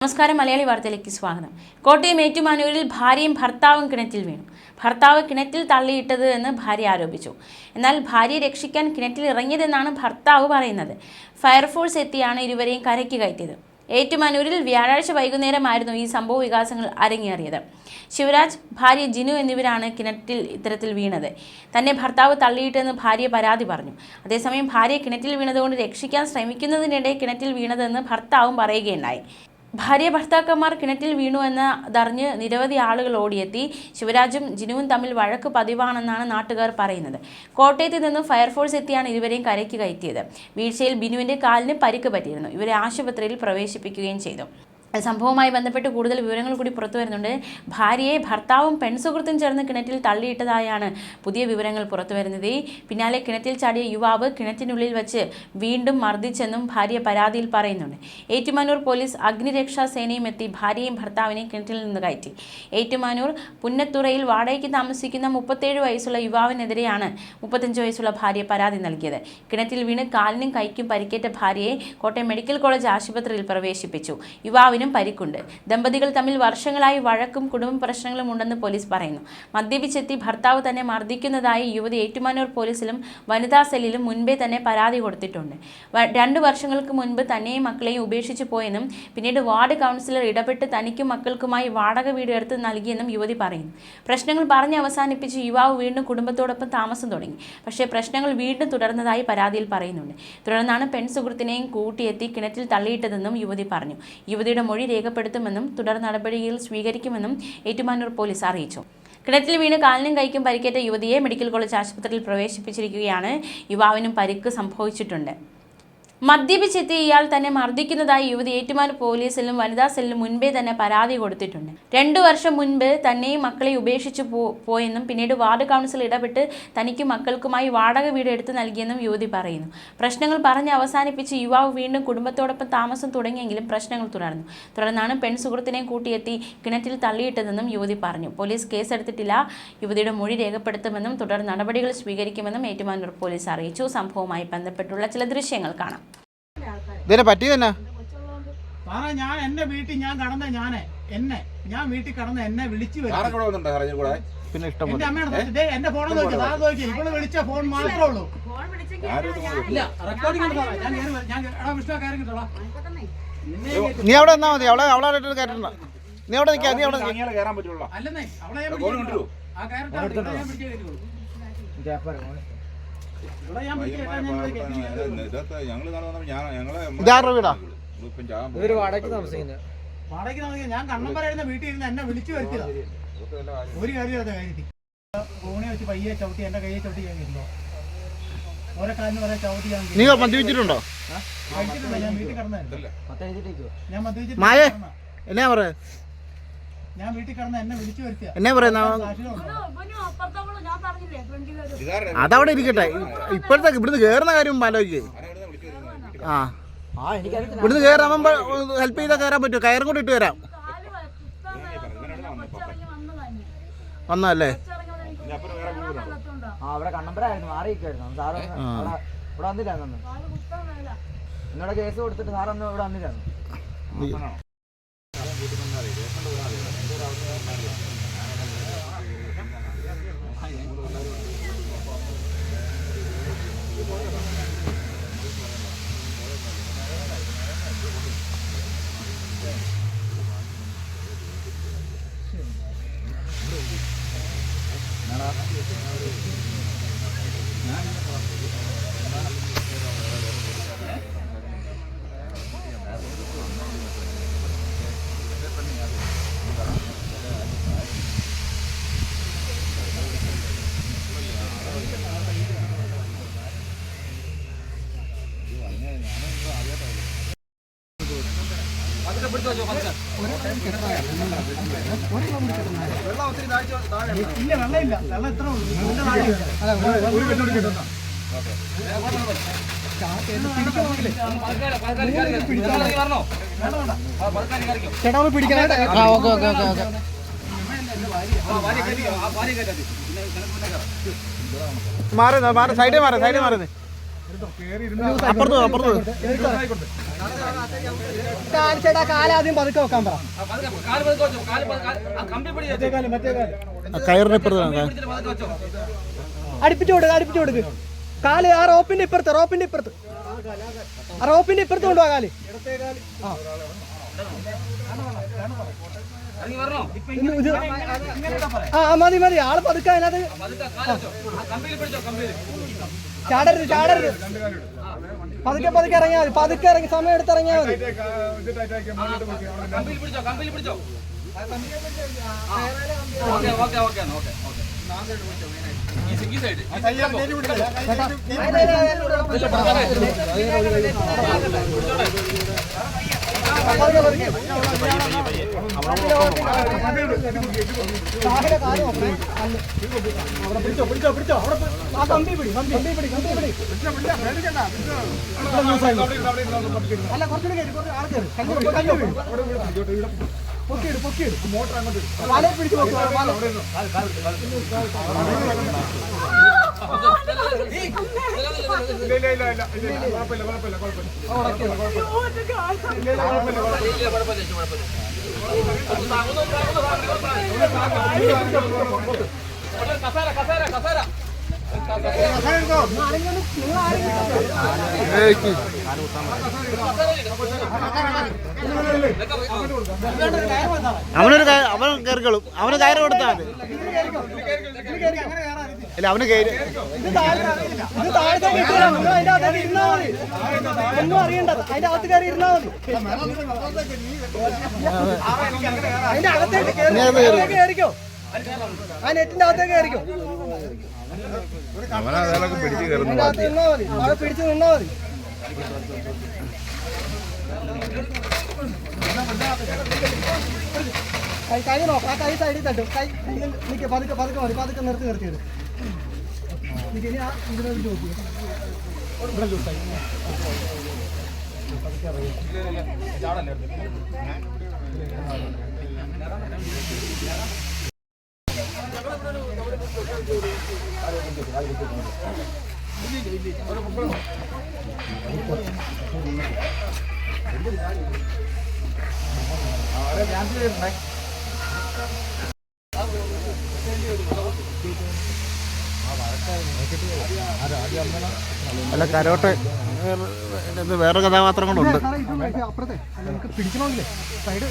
നമസ്കാരം. മലയാളി വാർത്തയിലേക്ക് സ്വാഗതം. കോട്ടയം ഏറ്റുമാനൂരിൽ ഭാര്യയും ഭർത്താവും കിണറ്റിൽ വീണു. ഭർത്താവ് കിണറ്റിൽ തള്ളിയിട്ടത് എന്ന് ഭാര്യ ആരോപിച്ചു. എന്നാൽ ഭാര്യയെ രക്ഷിക്കാൻ കിണറ്റിൽ ഇറങ്ങിയതെന്നാണ് ഭർത്താവ് പറയുന്നത്. ഫയർഫോഴ്സ് എത്തിയാണ് ഇരുവരെയും കരയ്ക്ക് കയറ്റിയത്. ഏറ്റുമാനൂരിൽ വ്യാഴാഴ്ച വൈകുന്നേരമായിരുന്നു ഈ സംഭവ വികാസങ്ങൾ അരങ്ങേറിയത്. ശിവരാജ്, ഭാര്യ ജിനു എന്നിവരാണ് കിണറ്റിൽ ഇത്തരത്തിൽ വീണത്. തന്നെ ഭർത്താവ് തള്ളിയിട്ടെന്ന് ഭാര്യ പരാതി പറഞ്ഞു. അതേസമയം ഭാര്യ കിണറ്റിൽ വീണതുകൊണ്ട് രക്ഷിക്കാൻ ശ്രമിക്കുന്നതിനിടെ കിണറ്റിൽ വീണതെന്ന് ഭർത്താവും പറയുകയുണ്ടായി. ഭർത്താക്കന്മാർ കിണറ്റിൽ വീണു എന്നതറിഞ്ഞ് നിരവധി ആളുകൾ ഓടിയെത്തി. ശിവരാജും ജിനുവും തമ്മിൽ വഴക്ക് പതിവാണെന്നാണ് നാട്ടുകാർ പറയുന്നത്. കോട്ടയത്ത് നിന്ന് ഫയർഫോഴ്സ് എത്തിയാണ് ഇരുവരെയും കരയ്ക്ക് കയറ്റിയത്. വീഴ്ചയിൽ ബിനുവിന്റെ കാലിന് പരിക്ക് പറ്റിയിരുന്നു. ഇവരെ ആശുപത്രിയിൽ പ്രവേശിപ്പിക്കുകയും ചെയ്തു. സംഭവവുമായി ബന്ധപ്പെട്ട് കൂടുതൽ വിവരങ്ങൾ കൂടി പുറത്തു വരുന്നുണ്ട്. ഭാര്യയെ ഭർത്താവും പെൺസുഹൃത്തും ചേർന്ന് കിണറ്റിൽ തള്ളിയിട്ടതായാണ് പുതിയ വിവരങ്ങൾ പുറത്തു വരുന്നത്. പിന്നാലെ കിണറ്റിൽ ചാടിയ യുവാവ് കിണറ്റിനുള്ളിൽ വച്ച് വീണ്ടും മർദ്ദിച്ചെന്നും ഭാര്യ പരാതിയിൽ പറയുന്നുണ്ട്. ഏറ്റുമാനൂർ പോലീസ് അഗ്നിരക്ഷാ സേനയും എത്തി ഭാര്യയും ഭർത്താവിനെയും കിണറ്റിൽ നിന്ന് കയറ്റി. ഏറ്റുമാനൂർ പുന്നത്തുറയിൽ വാടകയ്ക്ക് താമസിക്കുന്ന 37 വയസ്സുള്ള യുവാവിനെതിരെയാണ് 35 വയസ്സുള്ള ഭാര്യ പരാതി നൽകിയത്. കിണറ്റിൽ വീണ് കാലിനും കൈക്കും പരിക്കേറ്റ ഭാര്യയെ കോട്ടയം മെഡിക്കൽ കോളേജ് ആശുപത്രിയിൽ പ്രവേശിപ്പിച്ചു. യുവാവിനും പരിക്കുണ്ട്. ദമ്പതികൾ തമ്മിൽ വർഷങ്ങളായി വഴക്കും കുടുംബ പ്രശ്നങ്ങളും ഉണ്ടെന്ന് പോലീസ് പറയുന്നു. മദ്യപിച്ചെത്തി ഭർത്താവ് തന്നെ മർദ്ദിക്കുന്നതായി യുവതി ഏറ്റുമാനൂർ പോലീസിലും വനിതാ സെല്ലിലും മുൻപേ തന്നെ പരാതി കൊടുത്തിട്ടുണ്ട്. 2 വർഷങ്ങൾക്ക് മുൻപ് തന്നെയും മക്കളെയും ഉപേക്ഷിച്ചു പോയെന്നും പിന്നീട് വാർഡ് കൗൺസിലർ ഇടപെട്ട് തനിക്കും മക്കൾക്കുമായി വാടക വീട് എടുത്ത് നൽകിയെന്നും യുവതി പറയുന്നു. പ്രശ്നങ്ങൾ പറഞ്ഞ് അവസാനിപ്പിച്ച് യുവാവ് വീണ്ടും കുടുംബത്തോടൊപ്പം താമസം തുടങ്ങി. പക്ഷേ പ്രശ്നങ്ങൾ വീണ്ടും തുടർന്നതായി പരാതിയിൽ പറയുന്നുണ്ട്. തുടർന്നാണ് പെൺസുഹൃത്തിനെയും കൂട്ടിയെത്തി കിണറ്റിൽ തള്ളിയിട്ടതെന്നും യുവതി പറഞ്ഞു. യുവതിയുടെ മൊഴി രേഖപ്പെടുത്തുമെന്നും തുടർ നടപടികൾ സ്വീകരിക്കുമെന്നും ഏറ്റുമാനൂർ പോലീസ് അറിയിച്ചു. കിണറ്റിൽ വീണ് കാലിനും കൈക്കും പരിക്കേറ്റ യുവതിയെ മെഡിക്കൽ കോളേജ് ആശുപത്രിയിൽ പ്രവേശിപ്പിച്ചിരിക്കുകയാണ്. യുവാവിനും പരിക്ക് സംഭവിച്ചിട്ടുണ്ട്. മദ്യപിച്ചെത്തി ഇയാൾ തന്നെ മർദ്ദിക്കുന്നതായി യുവതി ഏറ്റുമാനൂർ പോലീസിലും വനിതാ സെല്ലിലും മുൻപേ തന്നെ പരാതി കൊടുത്തിട്ടുണ്ട്. 2 വർഷം മുൻപ് തന്നെയും മക്കളെ ഉപേക്ഷിച്ചു പോയെന്നും പിന്നീട് വാർഡ് കൗൺസിൽ ഇടപെട്ട് തനിക്കും മക്കൾക്കുമായി വാടക വീട് എടുത്ത് നൽകിയെന്നും യുവതി പറയുന്നു. പ്രശ്നങ്ങൾ പറഞ്ഞ് അവസാനിപ്പിച്ച് യുവാവ് വീണ്ടും കുടുംബത്തോടൊപ്പം താമസം തുടങ്ങിയെങ്കിലും പ്രശ്നങ്ങൾ തുടർന്നു. തുടർന്നാണ് പെൺസുഹൃത്തിനെയും കൂട്ടിയെത്തി കിണറ്റിൽ തള്ളിയിട്ടതെന്നും യുവതി പറഞ്ഞു. പോലീസ് കേസെടുത്തിട്ടില്ല. യുവതിയുടെ മൊഴി രേഖപ്പെടുത്തുമെന്നും തുടർ നടപടികൾ സ്വീകരിക്കുമെന്നും ഏറ്റുമാനൂർ പോലീസ് അറിയിച്ചു. സംഭവവുമായി ബന്ധപ്പെട്ടുള്ള ചില ദൃശ്യങ്ങൾ കാണാം. ഇതിനെ പറ്റിയതെന്നാ സാറേ, ഞാൻ എന്റെ വീട്ടിൽ ഞാൻ വീട്ടിൽ കടന്ന് എന്നെ വിളിച്ചു പിന്നെ ഇഷ്ടം എന്റെ ഫോൺ നോക്കി ഇവിടെ വിളിച്ച ഫോൺ മാത്രമേ ഉള്ളൂ. നീ അവിടെ നിന്നാ മതി. അവളെ കയറ്റണ്ട. നീ അവിടെ നിൽക്കാ. നീ അവിടെ അല്ലെന്നേ അവളെ ഞാൻ ഇതാരുടെ വീടാ? ഞാൻ കണ്ണമ്പരായിരുന്ന വീട്ടിൽ ഇരുന്ന് എന്നെ വിളിച്ചു വരുത്തിയതാ. ഒരു കാര്യമില്ലാത്ത കാര്യത്തിൽ ഫോണെ വെച്ച് പയ്യെ ചവിട്ടി എന്റെ കയ്യെ ചവിട്ടി ഞാൻ കിട്ടുന്നോ ഓരോ കാലിന് പറയാൻ ചവിട്ടി ഞാൻ. നീ മദ്യപിച്ചിട്ടുണ്ടോ? ഞാൻ വീട്ടിൽ കിടന്നായിരുന്നു. ഞാൻ മദ്യപിച്ചിട്ട് എന്നാ പറയാ? ഞാൻ വീട്ടിൽ കിടന്ന് എന്നെ വിളിച്ചു വരുത്തിയ എന്നാ പറയുന്ന? അതവിടെ ഇരിക്കട്ടെ. ഇപ്പോഴത്തെ ഇവിടുന്ന് കയറുന്ന കാര്യം ആലോചിക്കേ. ഇവിടുന്ന് കയറാൻ ഹെൽപ്പ് ചെയ്താൽ കയറാൻ പറ്റുമോ? കയറും കൂടി ഇട്ട് വരാം. വന്നല്ലേ? അവിടെ കണ്ണമ്പരായിരുന്നു, മാറിയിരിക്കുവായിരുന്നു സാറ്. ഇവിടെ വന്നില്ലായിരുന്നു. എന്നോട് കേസ് കൊടുത്തിട്ട് സാറൊന്നും ഇവിടെ വന്നില്ലായിരുന്നു. ഇല്ല, വെള്ളമില്ല. വെള്ളം എത്ര ചേട്ടാ പിടിക്കാനായിട്ട്. മാറി സൈഡിൽ മാറി. അപ്പുറത്ത് ചേട്ടാ കാലാദ്യം പതുക്കെ വെക്കാൻ പറ. കയറിന് ഇപ്പുറത്ത് അടുപ്പിച്ചു കൊടുക്ക്. കാല് ആ റോപ്പിന്റെ ഇപ്പുറത്ത് ആ റോപ്പിന്റെ ഇപ്പുറത്ത് കൊണ്ടുപോകാ കാല്. മതി ആള് പതുക്കെ അതിനകത്ത് ചാടരുത്. പതുക്കെ ഇറങ്ങിയാൽ മതി. പതുക്കെ ഇറങ്ങി സമയം എടുത്ത് ഇറങ്ങിയാൽ മതി. പിടിച്ചോ. ആ കമ്പി പിടി. അല്ല കുറച്ചുകൂടി പൊക്കിയിട്. വലയിൽ പിടിച്ചു അവൻ കയറിക്കോളും. അവന് കയറ് കൊടുത്താൽ മതി. അല്ല അവന് കയറി ഒന്നും അറിയണ്ട. അതിന്റെ അകത്ത് കയറി ഇരുന്നാ മതി. അതിന്റെ അകത്തേക്ക് കയറിക്കോ. ആ നെറ്റിന്റെ അകത്തേക്ക് കയറിക്കോ. അതിന്റെ അകത്ത് നിന്നാ മതി. അവിടെ പിടിച്ച് നിന്നാ മതി. കൈ നോക്കാം. ആ കൈ സൈഡിൽ തട്ടും. കൈ നിൽക്കുക. പതുക്കെ മതി. പതുക്കെ നിർത്തിയിടും. ഇനി ആ ഇവിടെ നോക്കി ഇവിടെ ലൂസായി. അല്ല കരോട്ടെ വേറെ കഥാപാത്രം കൊണ്ടുണ്ട്. അപ്പുറത്തെ നമുക്ക് പിടിക്കണമെങ്കിലേ സൈഡ്